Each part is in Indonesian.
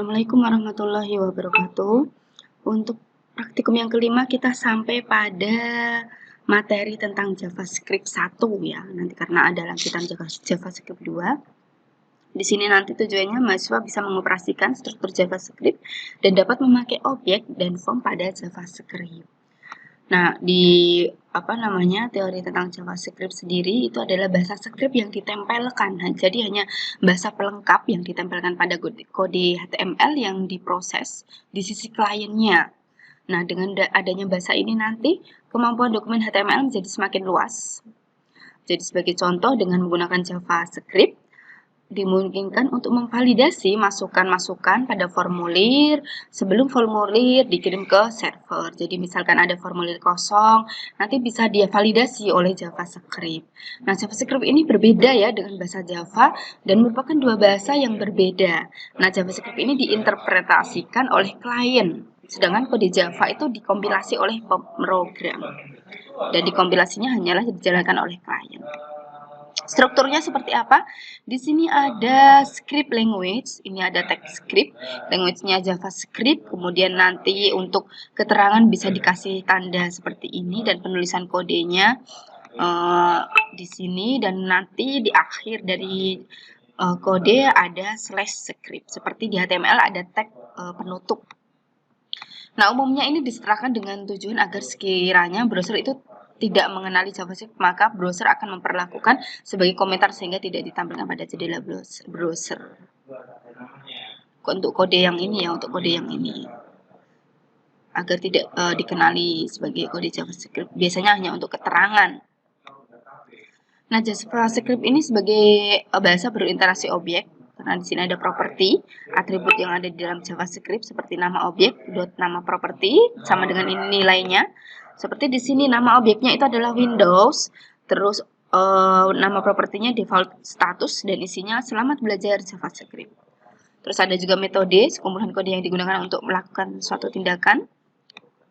Assalamualaikum warahmatullahi wabarakatuh. Untuk praktikum yang kelima kita sampai pada materi tentang JavaScript 1 ya. Nanti karena ada lanjutan JavaScript 2. Di sini nanti tujuannya mahasiswa bisa mengoperasikan struktur JavaScript dan dapat memakai objek dan form pada JavaScript. Nah, di teori tentang JavaScript sendiri itu adalah bahasa script yang ditempelkan. Jadi hanya bahasa pelengkap yang ditempelkan pada kode HTML yang diproses di sisi kliennya. Nah, dengan adanya bahasa ini nanti kemampuan dokumen HTML menjadi semakin luas. Jadi sebagai contoh, dengan menggunakan JavaScript dimungkinkan untuk memvalidasi masukan-masukan pada formulir sebelum formulir dikirim ke server. Jadi misalkan ada formulir kosong, nanti bisa dia validasi oleh JavaScript. Nah, JavaScript ini berbeda ya dengan bahasa Java dan merupakan dua bahasa yang berbeda. Nah, JavaScript ini diinterpretasikan oleh klien, sedangkan kode Java itu dikompilasi oleh pemrogram. Dan dikompilasinya hanyalah dijalankan oleh klien. Strukturnya seperti apa? Di sini ada script language, ini ada text script, language-nya JavaScript, kemudian nanti untuk keterangan bisa dikasih tanda seperti ini dan penulisan kodenya di sini, dan nanti di akhir dari kode ada slash script, seperti di HTML ada tag penutup. Nah, umumnya ini diserahkan dengan tujuan agar sekiranya browser itu tidak mengenali JavaScript, maka browser akan memperlakukan sebagai komentar sehingga tidak ditampilkan pada jendela browser. Untuk kode yang ini ya, untuk kode yang ini. Agar tidak dikenali sebagai kode JavaScript, biasanya hanya untuk keterangan. Nah, JavaScript ini sebagai bahasa berinteraksi objek, karena di sini ada properti, atribut yang ada di dalam JavaScript seperti nama objek, nama properti, sama dengan ini nilainya. Seperti di sini nama objeknya itu adalah Windows, terus nama propertinya default status dan isinya selamat belajar JavaScript. Terus ada juga metode, sekumpulan kode yang digunakan untuk melakukan suatu tindakan.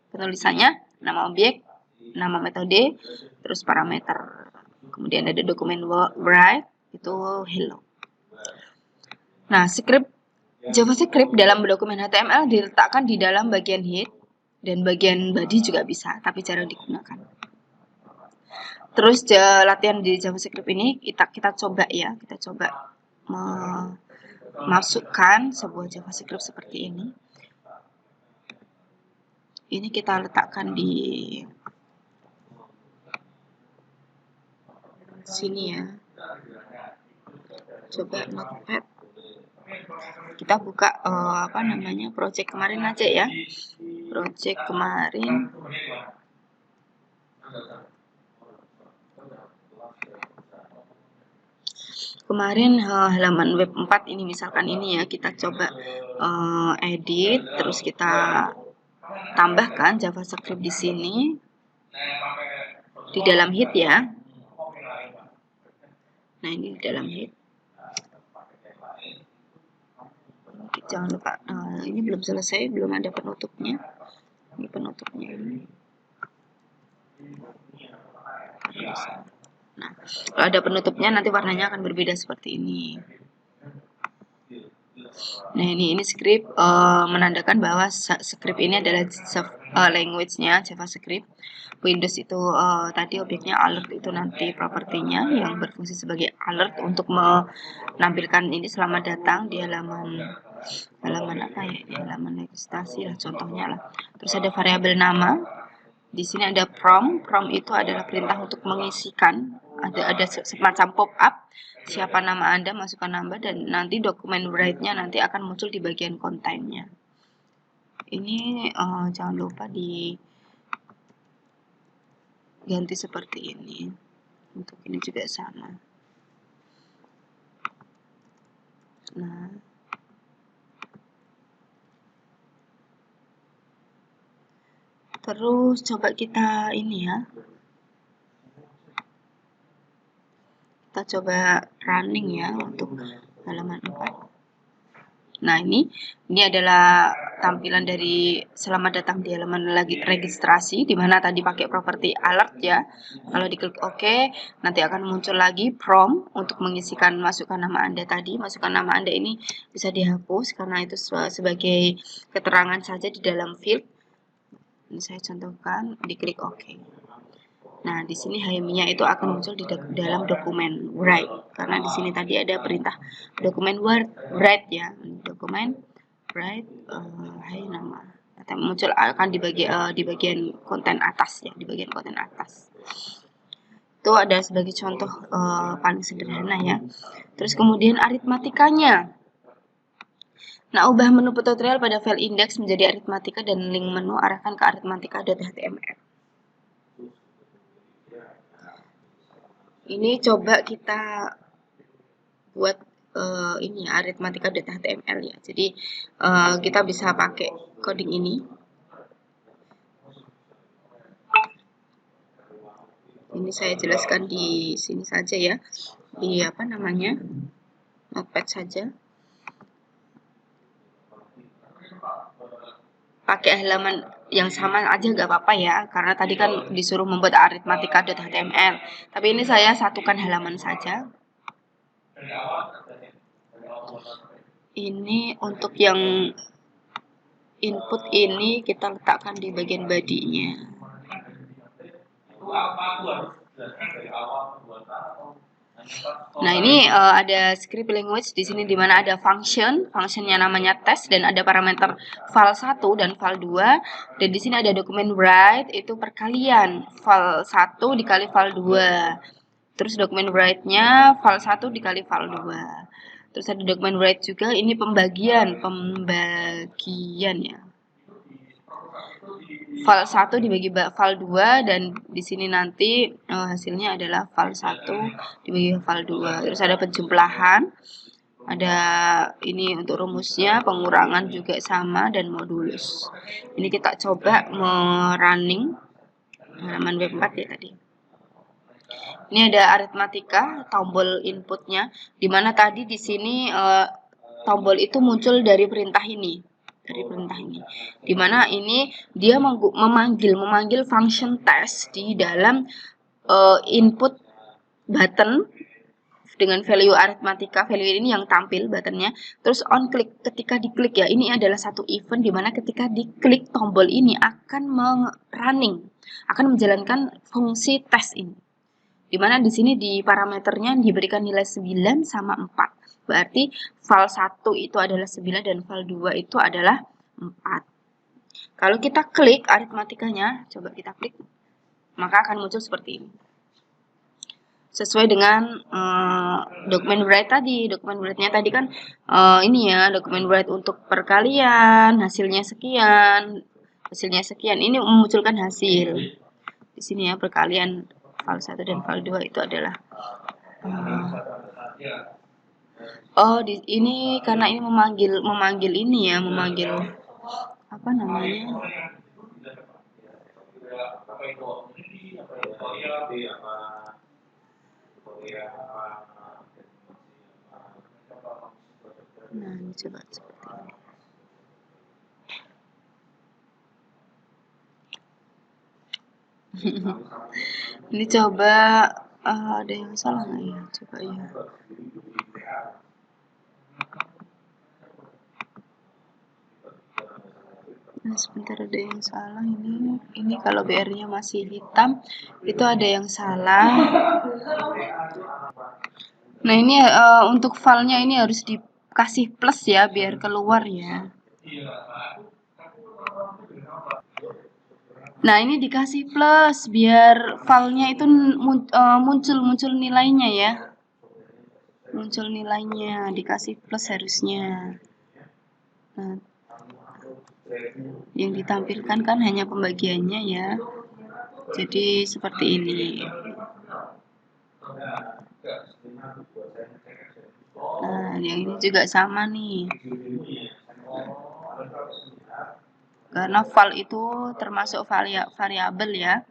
Penulisannya nama objek, nama metode, terus parameter. Kemudian ada dokumen write, itu hello. Nah, script JavaScript dalam dokumen HTML diletakkan di dalam bagian head dan bagian body juga bisa, tapi jarang digunakan. Terus latihan di JavaScript ini kita coba ya, kita coba memasukkan sebuah JavaScript seperti ini. Ini kita letakkan di sini ya. Coba notepad. Kita buka project kemarin aja ya. Project kemarin. Halaman web 4 ini misalkan ini ya, kita coba edit, terus kita tambahkan JavaScript di sini di dalam head ya. Nah, ini di dalam head. Jangan lupa, ini belum selesai, belum ada penutupnya. Ini penutupnya ini. Nah, kalau ada penutupnya nanti warnanya akan berbeda seperti ini. Nah, ini script menandakan bahwa script ini adalah language-nya JavaScript. Windows itu tadi objeknya alert, itu nanti propertinya yang berfungsi sebagai alert untuk menampilkan ini selamat datang di halaman apa ya, di halaman registrasi lah contohnya lah. Terus ada variabel nama. Di sini ada prompt. Prompt itu adalah perintah untuk mengisikan. Ada semacam pop-up. Siapa nama Anda, masukkan nama, dan nanti dokumen write-nya nanti akan muncul di bagian kontennya. Ini jangan lupa diganti seperti ini. Untuk ini juga sama. Nah, terus coba kita ini ya. Kita coba running ya untuk halaman 4. Nah, ini adalah tampilan dari selamat datang di halaman lagi registrasi, di mana tadi pakai properti alert ya. Kalau diklik OK, nanti akan muncul lagi prompt untuk mengisikan masukkan nama Anda tadi. Masukkan nama Anda ini bisa dihapus karena itu sebagai keterangan saja di dalam field. Ini saya contohkan, diklik OK. Nah, di sini HMI-nya itu akan muncul di dalam dokumen write, karena di sini tadi ada perintah dokumen write ya, dokumen write hai nama. Muncul akan di bagian konten atas ya, di bagian konten atas. Itu ada sebagai contoh paling sederhana ya. Terus kemudian aritmatikanya. Nah, ubah menu tutorial pada file index menjadi aritmatika dan link menu arahkan ke aritmatika.html. Ini coba kita buat ini aritmatika.html ya. Jadi kita bisa pakai coding ini. Ini saya jelaskan di sini saja ya. Di apa namanya? Notepad saja. Pakai halaman yang sama aja nggak apa-apa ya, karena tadi kan disuruh membuat aritmatika.html. Tapi ini saya satukan halaman saja. Ini untuk yang input ini kita letakkan di bagian body-nya. Nah, ini ada script language di sini di mana ada functionnya namanya test, dan ada parameter file 1 dan file 2, dan di sini ada dokumen write itu perkalian file 1 dikali file 2. Terus dokumen write-nya file 1 dikali file 2. Terus ada dokumen write juga, ini pembagian ya. File 1 dibagi file 2, dan di sini nanti hasilnya adalah file 1 dibagi file 2. Terus ada penjumlahan, ada ini untuk rumusnya, pengurangan juga sama, dan modulus. Ini kita coba merunning halaman web 4 ya tadi. Ini ada aritmatika, tombol inputnya, di mana tadi di sini tombol itu muncul dari perintah ini. Di mana ini dia memanggil function test di dalam input button dengan value aritmatika, value ini yang tampil buttonnya. Terus on click, ketika diklik ya, ini adalah satu event di mana ketika diklik tombol ini akan akan menjalankan fungsi tes ini. Di mana di sini di parameternya diberikan nilai 9 sama 4. Berarti file 1 itu adalah 9 dan file 2 itu adalah 4. Kalau kita klik aritmatikanya, coba kita klik, maka akan muncul seperti ini. Sesuai dengan dokumen write tadi. Dokumen write-nya tadi kan ini ya, dokumen write untuk perkalian, hasilnya sekian. Ini memunculkan hasil. Di sini ya, perkalian file 1 dan file 2 itu adalah ini karena ini memanggil ini ya, memanggil apa namanya? Nah, ini coba seperti ini. Ini coba ada yang salah nggak ya? Coba ya. Nah, sebentar, ada yang salah ini. Ini kalau BR-nya masih hitam, itu ada yang salah. Nah, ini untuk filenya ini harus dikasih plus ya, biar keluar ya. Nah, ini dikasih plus biar filenya itu muncul nilainya ya. Muncul nilainya, dikasih plus harusnya. Nah, yang ditampilkan kan hanya pembagiannya ya. Jadi seperti ini. Nah, yang ini juga sama nih. Karena val itu termasuk variabel ya,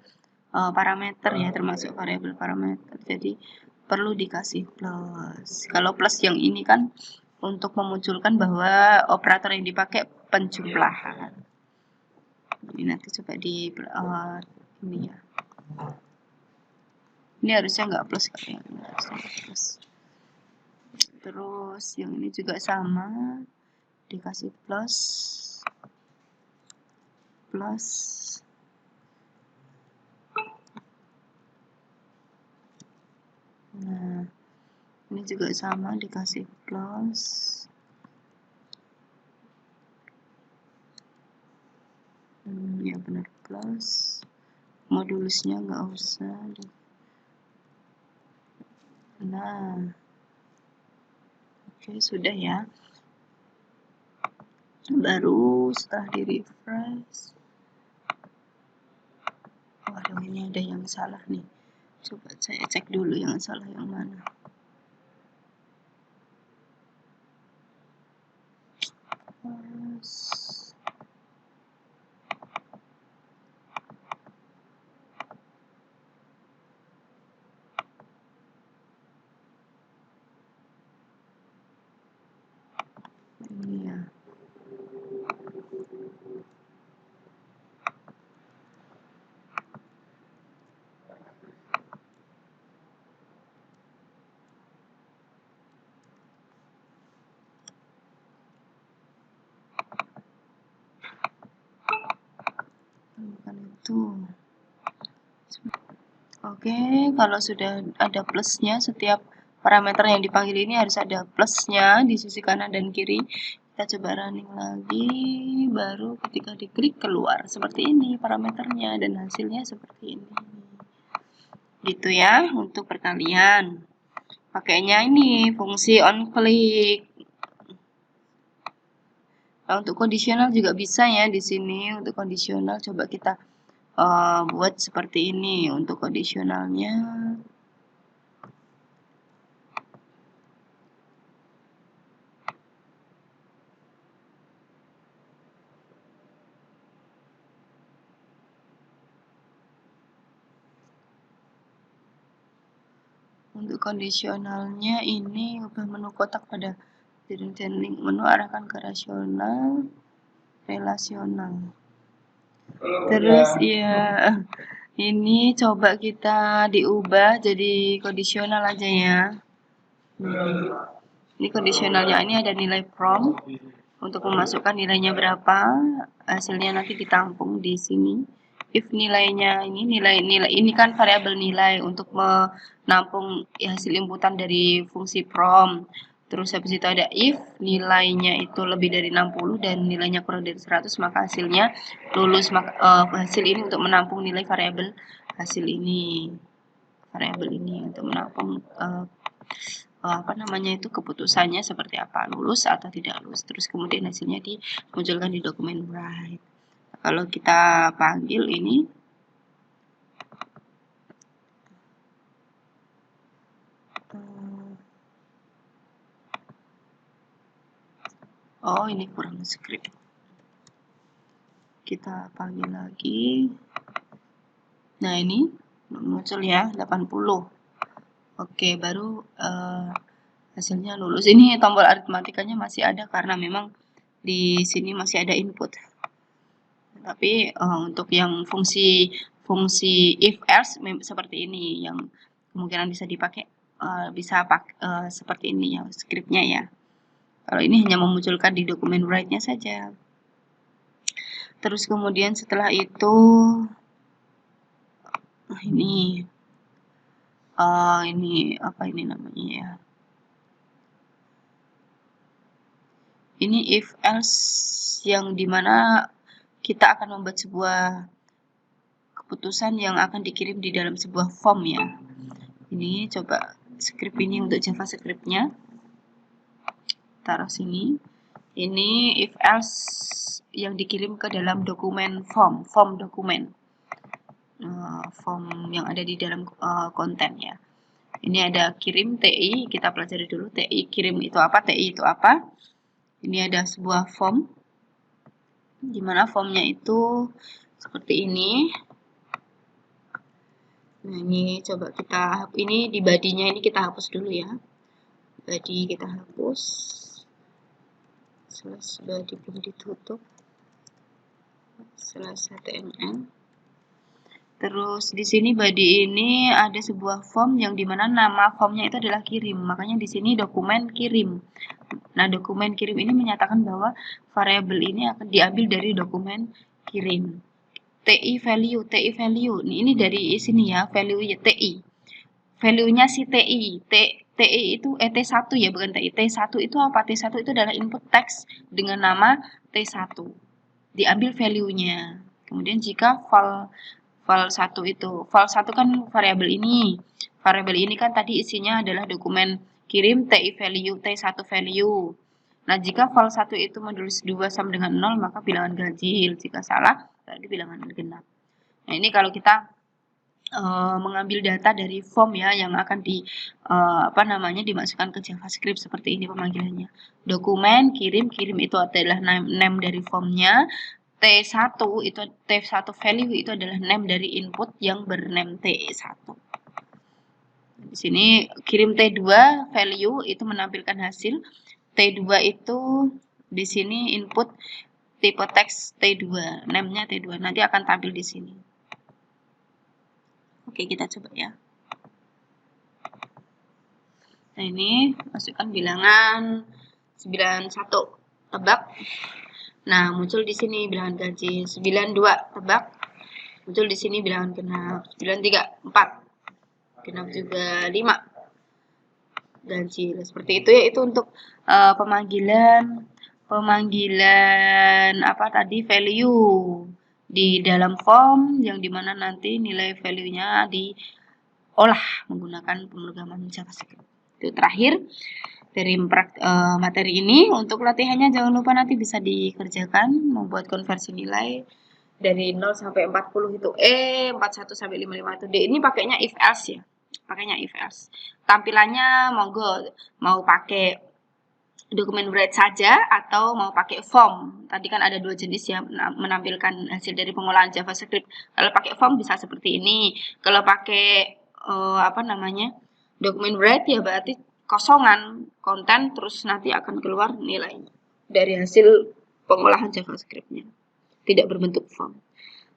parameter ya, termasuk variabel parameter. Jadi perlu dikasih plus. Kalau plus yang ini kan untuk memunculkan bahwa operator yang dipakai penjumlahan. Ini nanti coba di ini ya. Ini harusnya nggak plus kali ya, ini harusnya plus. Terus yang ini juga sama, dikasih plus. Nah, ini juga sama, dikasih plus. Ya benar plus. Modulusnya nggak usah. Nah, oke, sudah ya. Baru setelah di refresh. Waduh, ini ada yang salah nih. Coba saya cek dulu yang salah yang mana. Ini ya. Bukan itu. Oke, kalau sudah ada plusnya, setiap parameter yang dipanggil ini harus ada plusnya di sisi kanan dan kiri. Kita coba running lagi, baru ketika diklik keluar seperti ini parameternya dan hasilnya seperti ini. Gitu ya untuk perkalian. Pakainya ini fungsi on click. Nah, untuk kondisional juga bisa ya di sini. Untuk kondisional coba kita buat seperti ini untuk kondisionalnya. Untuk kondisionalnya ini ubah menu kotak pada dan link menu arahkan ke rasional, relasional. Terus ya ini coba kita diubah jadi kondisional aja ya. Ini kondisionalnya, ini ada nilai from untuk memasukkan nilainya berapa, hasilnya nanti ditampung di sini. If nilainya nilai ini kan variabel nilai untuk menampung hasil inputan dari fungsi from. Terus habis itu ada if nilainya itu lebih dari 60 dan nilainya kurang dari 100 maka hasilnya lulus. Hasil ini untuk menampung nilai variabel hasil ini. Variabel ini untuk menampung apa namanya itu keputusannya seperti apa, lulus atau tidak lulus. Terus kemudian hasilnya dimunculkan di dokumen write. Kalau kita panggil ini oh ini kurang script. Kita panggil lagi. Nah ini muncul ya 80. Oke, baru hasilnya lulus. Ini tombol aritmatikanya masih ada karena memang di sini masih ada input. Tapi untuk yang fungsi if else seperti ini yang kemungkinan bisa dipakai seperti ini ya scriptnya ya. Kalau ini hanya memunculkan di dokumen write-nya saja. Terus kemudian setelah itu ini apa ini namanya ya? Ini if else yang dimana kita akan membuat sebuah keputusan yang akan dikirim di dalam sebuah form ya. Ini coba script ini untuk JavaScript-nya. Taruh sini. Ini if else yang dikirim ke dalam dokumen form dokumen. Form yang ada di dalam konten ya. Ini ada kirim TI, kita pelajari dulu TI kirim itu apa, TI itu apa. Ini ada sebuah form, di mana formnya itu seperti ini. Nah ini coba kita, ini di body-nya ini kita hapus dulu ya. Body kita hapus. slash body belum ditutup, slash html. Terus di sini body ini ada sebuah form yang dimana nama formnya itu adalah kirim, makanya di sini dokumen kirim. Nah, dokumen kirim ini menyatakan bahwa variabel ini akan diambil dari dokumen kirim. TI value, ini dari sini ya, value ya TI. Value-nya si TI, TI itu T1 ya, bukan TI. T1 itu apa? T1 itu adalah input teks dengan nama T1. Diambil value-nya. Kemudian jika val1 itu, val1 kan variabel ini. Variabel ini kan tadi isinya adalah dokumen kirim TI value, T1 value. Nah, jika val1 itu menulis 2 sama dengan 0, maka bilangan ganjil. Jika salah, berarti bilangan genap. Nah, ini kalau kita mengambil data dari form ya yang akan dimasukkan ke JavaScript seperti ini pemanggilannya. Dokumen kirim itu adalah name dari formnya. T1 value itu adalah name dari input yang bername T1. Di sini kirim T2 value itu menampilkan hasil. T2 itu di sini input tipe teks T2, name-nya T2 nanti akan tampil di sini. Oke, kita coba ya. Nah, ini masukkan bilangan 91, tebak. Nah, muncul di sini bilangan ganjil. 92, tebak. Muncul di sini bilangan genap. 93, 4. Genap juga 5. Ganjil. Seperti itu ya, itu untuk pemanggilan value di dalam form yang dimana nanti nilai value-nya diolah menggunakan pemrograman JavaScript. Itu terakhir dari materi ini. Untuk latihannya jangan lupa nanti bisa dikerjakan membuat konversi nilai dari 0 sampai 40 itu 41 sampai 55 itu D. Ini pakainya if else ya. Pakainya if else. Tampilannya monggo mau pakai dokumen write saja atau mau pakai form. Tadi kan ada 2 jenis ya menampilkan hasil dari pengolahan JavaScript. Kalau pakai form bisa seperti ini. Kalau pakai dokumen write ya berarti kosongan konten terus nanti akan keluar nilainya dari hasil pengolahan JavaScript-nya. Tidak berbentuk form.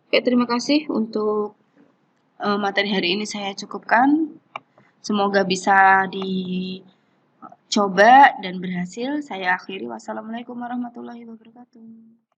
Oke, terima kasih untuk materi hari ini saya cukupkan. Semoga bisa dicoba dan berhasil. Saya akhiri. Wassalamualaikum warahmatullahi wabarakatuh.